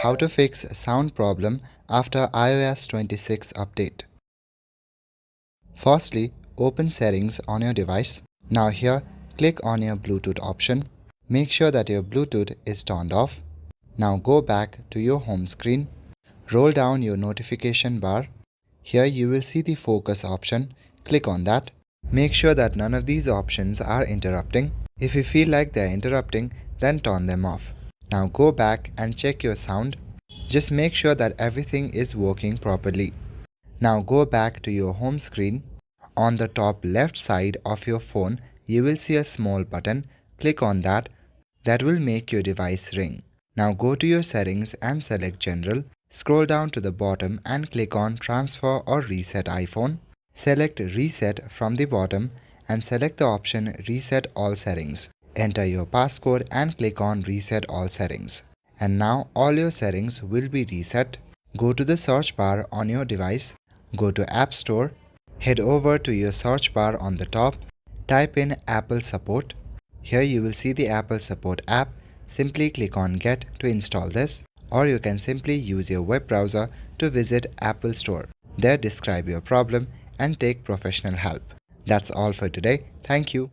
how to fix sound problem after iOS 26 update. Firstly, open settings on your device. Now here, click on your Bluetooth option. Make sure that your Bluetooth is turned off. Now go back to your home screen. Roll down your notification bar. Here you will see the focus option. Click on that. Make sure that none of these options are interrupting. If you feel like they are interrupting, then turn them off. Now go back and check your sound. Just make sure that everything is working properly. Now go back to your home screen. On the top left side of your phone, you will see a small button. Click on that. That will make your device ring. Now go to your settings and select General. Scroll down to the bottom and click on Transfer or Reset iPhone. Select Reset from the bottom and select the option Reset All Settings. Enter your passcode and click on Reset All Settings. And now all your settings will be reset. Go to the search bar on your device. Go to App Store. Head over to your search bar on the top. Type in Apple Support. Here you will see the Apple Support app. Simply click on Get to install this, or you can simply use your web browser to visit Apple Store. There describe your problem and take professional help. That's all for today. Thank you.